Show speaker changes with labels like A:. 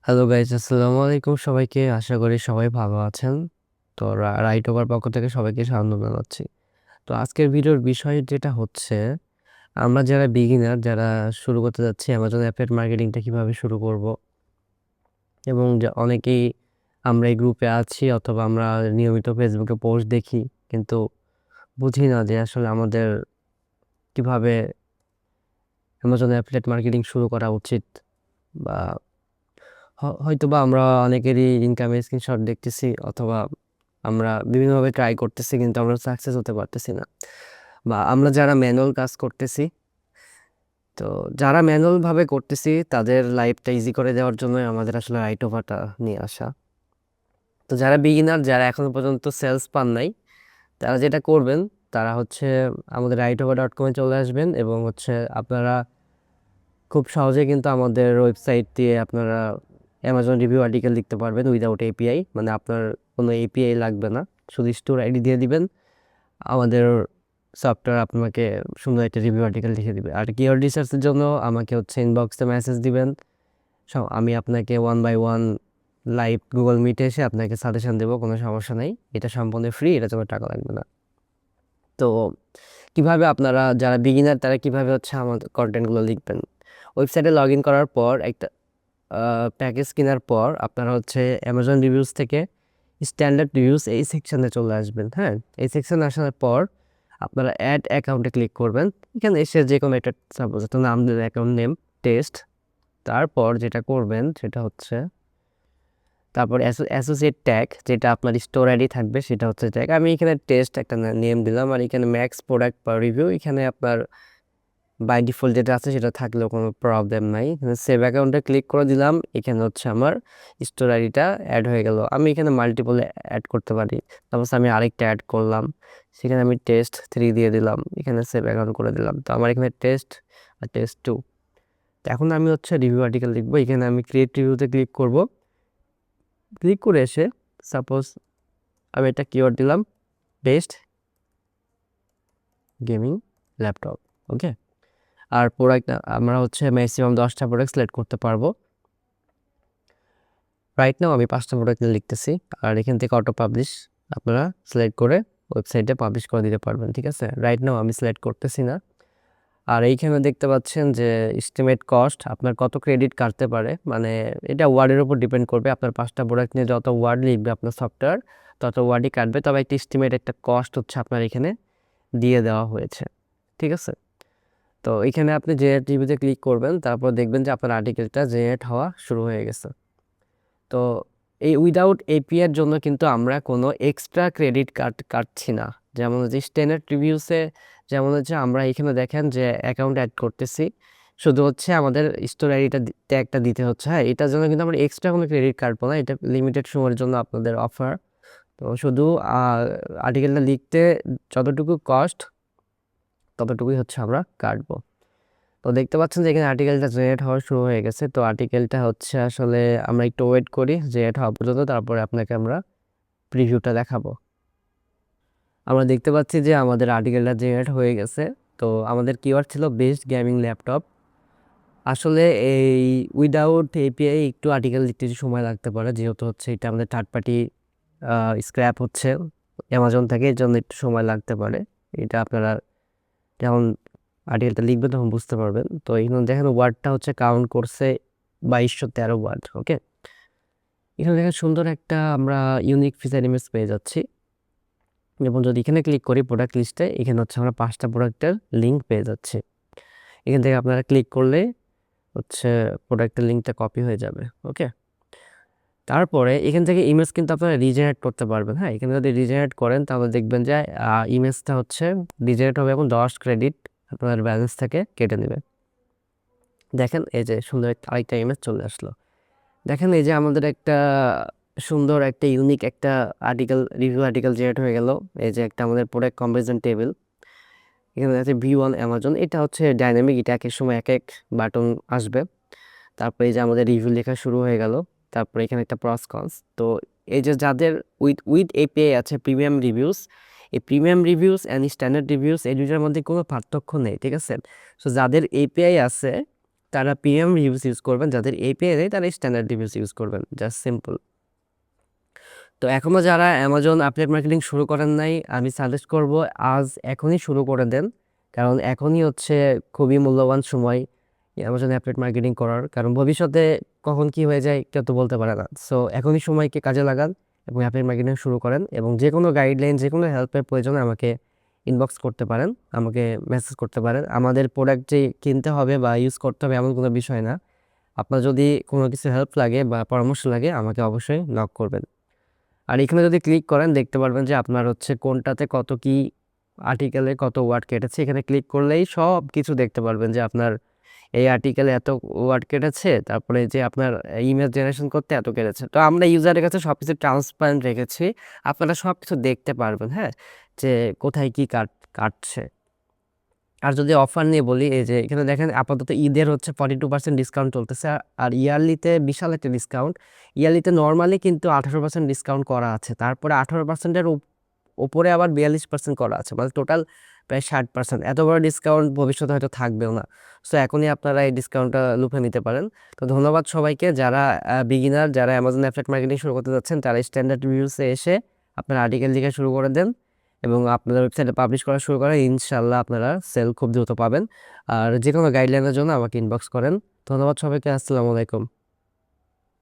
A: Hello guys, আসসালামু আলাইকুম সবাইকে। আশা করি সবাই ভালো আছেন। তো রাইট ওভার পক্ষ থেকে সবাইকে স্বাগত জানাচ্ছি। তো আজকের ভিডিওর বিষয় যেটা হচ্ছে, আমরা যারা বিগিনার, যারা শুরু করতে যাচ্ছি অ্যামাজন অ্যাফিলিয়েট মার্কেটিংটা কিভাবে শুরু করব, এবং অনেকেই আমরা এই গ্রুপে আছি অথবা আমরা নিয়মিত ফেসবুকে পোস্ট দেখি, কিন্তু বুঝি না যে আসলে আমাদের কিভাবে অ্যামাজন অ্যাফিলিয়েট মার্কেটিং শুরু করা উচিত। বা হয়তোবা আমরা অনেকেরই ইনকামের স্ক্রিনশট দেখতেছি অথবা আমরা বিভিন্নভাবে ট্রাই করতেছি, কিন্তু আমরা সাকসেস হতে পারতেছি না। বা আমরা যারা ম্যানুয়াল কাজ করতেছি, তো যারা ম্যানুয়াল ভাবে করতেছি তাদের লাইফটা ইজি করে দেওয়ার জন্য আমাদের আসলে রাইট ওভারটা নিয়ে আসা। তো যারা বিগিনার, যারা এখনো পর্যন্ত সেলস পান নাই, তারা যেটা করবেন, তারা হচ্ছে আমাদের rightOver.com-এ চলে আসবেন এবং আপনারা খুব সহজে কিন্তু আমাদের ওয়েবসাইট দিয়ে আপনারা অ্যামাজন রিভিউ আর্টিকেল লিখতে পারবেন উইদাউট এপিআই। মানে আপনার কোনো এপিআই লাগবে না, শুধু স্টোর আইডি দিয়ে দিবেন, আমাদের সফটওয়্যার আপনাকে সুন্দর একটা রিভিউ আর্টিকেল লিখে দিবে। আর কিওয়ার্ড রিসার্চের জন্য আমাকে ইনবক্সে মেসেজ দিবেন, আমি আপনাকে one by one live Google মিটে এসে আপনাকে সাজেশন দেবো, কোনো সমস্যা নেই। এটা সম্পূর্ণ ফ্রি, এটা জন্য টাকা লাগবে না। তো কিভাবে আপনারা যারা বিগিনার তারা কিভাবে আমাদের কন্টেন্টগুলো লিখবেন, ওয়েবসাইটে লগ ইন করার পর একটা প্যাকেজ কেনার পর আপনারা অ্যামাজন রিভিউজ থেকে স্ট্যান্ডার্ড রিভিউজ এই সেকশনে চলে আসবেন। হ্যাঁ, এই সেকশনে আসার পর আপনারা অ্যাড অ্যাকাউন্টে ক্লিক করবেন। এখানে এসে যে কোনো একটা সাপোজ একটা নাম দেবেন, অ্যাকাউন্ট নেম টেস্ট। তারপর যেটা করবেন সেটা হচ্ছে, তারপর অ্যাসোসিয়েট ট্যাগ, যেটা আপনার স্টোর আইডি থাকবে সেটা হচ্ছে ট্যাগ। আমি এখানে টেস্ট একটা নেম দিলাম, আর এখানে ম্যাক্স প্রোডাক্ট পার রিভিউ, এখানে আপনার বাই ডিফল্ট যেটা আছে সেটা থাকলেও কোনো প্রবলেম নাই। সেভ অ্যাকাউন্টে ক্লিক করে দিলাম, এখানে আমার স্টোর আইডিটা অ্যাড হয়ে গেল। আমি এখানে মাল্টিপল অ্যাড করতে পারি, তারপর আমি আরেকটা অ্যাড করলাম, সেখানে আমি টেস্ট 3 দিয়ে দিলাম, এখানে সেভ অ্যাকাউন্ট করে দিলাম। তো আমার এখানে টেস্ট আর টেস্ট 2। তো এখন আমি রিভিউ আর্টিকেল লিখবো, এখানে আমি ক্রিয়েট রিভিউতে ক্লিক করব। ক্লিক করে এসে সাপোজ আমি একটা কিওয়ার্ড দিলাম, বেস্ট গেমিং ল্যাপটপ। ওকে, আর প্রোডাক্ট আমরা ম্যাক্সিমাম 10টা প্রোডাক্ট সিলেক্ট করতে পারবো। রাইট নাও আমি 5টা প্রোডাক্ট লিখতেছি, আর এখান থেকে অটো পাবলিশ আপনারা সিলেক্ট করে ওয়েবসাইটে পাবলিশ করে দিতে পারবেন। ঠিক আছে, রাইট নাও আমি সিলেক্ট করতেছি না। আর এইখানে দেখতে পাচ্ছেন যে এস্টিমেট কস্ট, আপনার কত ক্রেডিট কাটতে পারে, মানে এটা ওয়ার্ডের উপর ডিপেন্ড করবে। আপনার 5টা প্রোডাক্ট নিয়ে যত ওয়ার্ড লিখবে আপনার সফটওয়্যার, তত ওয়ার্ডই কাটবে। তবে একটা এস্টিমেট একটা কস্ট আপনার এখানে দিয়ে দেওয়া হয়েছে। ঠিক আছে, তো এখানে আপনি জেনারেট রিভিউতে ক্লিক করবেন, তারপর দেখবেন যে আপনার আর্টিকেলটা জেনারেট হওয়া শুরু হয়ে গেছে। তো এই উইদাউট এপিআই এর জন্য কিন্তু আমরা কোনো এক্সট্রা ক্রেডিট কাটছি না। যেমন স্ট্যান্ডার্ড রিভিউসে যেমন আমরা এখানে দেখেন যে অ্যাকাউন্ট অ্যাড করতেছি, শুধু আমাদের স্টোর আইডিটা ট্যাগটা দিতে হচ্ছে। হ্যাঁ, এটার জন্য কিন্তু আমরা এক্সট্রা কোনো ক্রেডিট কাটবো না, এটা লিমিটেড সময়ের জন্য আপনাদের অফার। তো শুধু আর্টিকেলটা লিখতে যতটুকু কস্ট ততটুকুই আমরা কাটবো। তো দেখতে পাচ্ছেন যে এখানে আর্টিকেলটা জেনারেট হওয়া শুরু হয়ে গেছে। তো আর্টিকেলটা আসলে আমরা একটু ওয়েট করি জেনারেট হওয়া পর্যন্ত, তারপরে আপনাকে আমরা প্রিভিউটা দেখাবো। আমরা দেখতে পাচ্ছি যে আমাদের আর্টিকেলটা জেনারেট হয়ে গেছে। তো আমাদের কিওয়ার্ড ছিল বেস্ট গেমিং ল্যাপটপ। আসলে এই উইদাউট এপিআই একটু আর্টিকেল লিখতে সময় লাগতে পারে, যেহেতু এটা আমাদের থার্ড পার্টি স্ক্র্যাপ অ্যামাজন থেকে, এর জন্য একটু সময় লাগতে পারে। এটা আপনারা যেমন আর্টিকেলটা লিখবেন তখন বুঝতে পারবেন। তো এখানে দেখেন ওয়ার্ডটা কাউন্ট করছে 2213 ওয়ার্ড। ওকে, এখানে দেখেন সুন্দর একটা আমরা ইউনিক ফিচার ইমেজ পেয়ে যাচ্ছি। যেমন যদি এখানে ক্লিক করি প্রোডাক্ট লিস্টে, এখানে আমরা 5টা প্রোডাক্টের লিঙ্ক পেয়ে যাচ্ছি। এখান থেকে আপনারা ক্লিক করলে প্রোডাক্টের লিঙ্কটা কপি হয়ে যাবে। ওকে, তারপরে এখান থেকে ইমেজ কিন্তু আপনারা রিজেনারেট করতে পারবেন। হ্যাঁ, এখানে যদি রিজেনারেট করেন তাহলে দেখবেন যে ইমেজটা রিজেনারেট হবে এবং 10 ক্রেডিট আপনার ব্যালেন্স থেকে কেটে নেবে। দেখেন এই যে সুন্দর আরেকটা ইমেজ চলে আসলো। দেখেন এই যে আমাদের একটা সুন্দর একটা ইউনিক একটা রিভিউ আর্টিকেল জেনারেট হয়ে গেল। এই যে একটা আমাদের প্রোডাক্ট কম্পারিজন টেবিল, এখানে আছে V1 অ্যামাজন। এটা ডাইনামিক, এটা একেক সময় এক এক বাটন আসবে। তারপরে এই যে আমাদের রিভিউ লেখা শুরু হয়ে গেল। তারপরে এখানে একটা প্রস কনস। তো এই যে যাদের উইথ এপিআই আছে প্রিমিয়াম রিভিউস, এই premium reviews and standard reviews এই দুইটার মধ্যে কোনো পার্থক্য নেই। ঠিক আছে, সো যাদের এপিআই আছে তারা প্রিমিয়াম রিভিউস ইউজ করবেন, যাদের এপিআই নেই তারা স্ট্যান্ডার্ড রিভিউস ইউজ করবেন, জাস্ট সিম্পল। তো এখনও যারা অ্যামাজন অ্যাফিলিয়েট মার্কেটিং শুরু করেন নাই, আমি সাজেস্ট করব এখনই শুরু করে দেন, কারণ এখনই হচ্ছে খুবই মূল্যবান সময় অ্যামাজন অ্যাফিলিয়েট মার্কেটিং করার, কারণ ভবিষ্যতে কখন কি হয়ে যায় কেউ তো বলতে পারে না। সো এখনই সময়কে কাজে লাগান এবং অ্যাফিলিয়েট মার্কেটিং শুরু করেন, এবং যে কোনো গাইডলাইন, যে কোনো হেল্পের প্রয়োজনে আমাকে ইনবক্স করতে পারেন, আমাকে মেসেজ করতে পারেন। আমাদের প্রোডাক্ট যে কিনতে হবে বা ইউজ করতে হবে এমন কোনো বিষয় না। আপনার যদি কোনো কিছু হেল্প লাগে বা পরামর্শ লাগে আমাকে অবশ্যই নক করবেন। আর এখানে যদি ক্লিক করেন দেখতে পারবেন যে আপনার হচ্ছে কোনটাতে কত কি আর্টিকেলে কত ওয়ার্ড কেটেছে। এখানে ক্লিক করলেই সব কিছু দেখতে পারবেন যে আপনার এই আর্টিকেলে এত ওয়ার্ড কেটেছে, তারপরে যে আপনার ইমেজ জেনারেশন করতে এত কেটেছে। তো আমরা ইউজারের কাছে সব কিছু ট্রান্সপারেন্ট রেখেছি, আপনারা সব কিছু দেখতে পারবেন, হ্যাঁ, যে কোথায় কি কাটছে। আর যদি অফার নিয়ে বলি, এই যে এখানে দেখেন আপাতত ঈদের হচ্ছে 42% ডিসকাউন্ট চলতেছে, আর ইয়ারলিতে বিশাল একটা ডিসকাউন্ট। ইয়ারলিতে নর্মালি কিন্তু 18% ডিসকাউন্ট করা আছে, তারপরে 18%-এর ওপরে আবার 42% করা আছে, মানে টোটাল প্রায় 60%। এত বড় ডিসকাউন্ট ভবিষ্যতে হয়তো থাকবেও না। সো এখনই আপনারা এই ডিসকাউন্টটা লুফে নিতে পারেন। তো ধন্যবাদ সবাইকে, যারা বিগিনার, যারা অ্যামাজন অ্যাফিলিয়েট মার্কেটিং শুরু করতে যাচ্ছেন, তারা স্ট্যান্ডার্ড রিভিউসে এসে আপনার আর্টিকেল লিখে শুরু করে দেন এবং আপনাদের ওয়েবসাইটে পাবলিশ করা শুরু করেন। ইনশাল্লাহ আপনারা সেল খুব দ্রুত পাবেন। আর যে কোনো গাইডলাইনের জন্য আমাকে ইনবক্স করেন। ধন্যবাদ সবাইকে, আসসালামু আলাইকুম।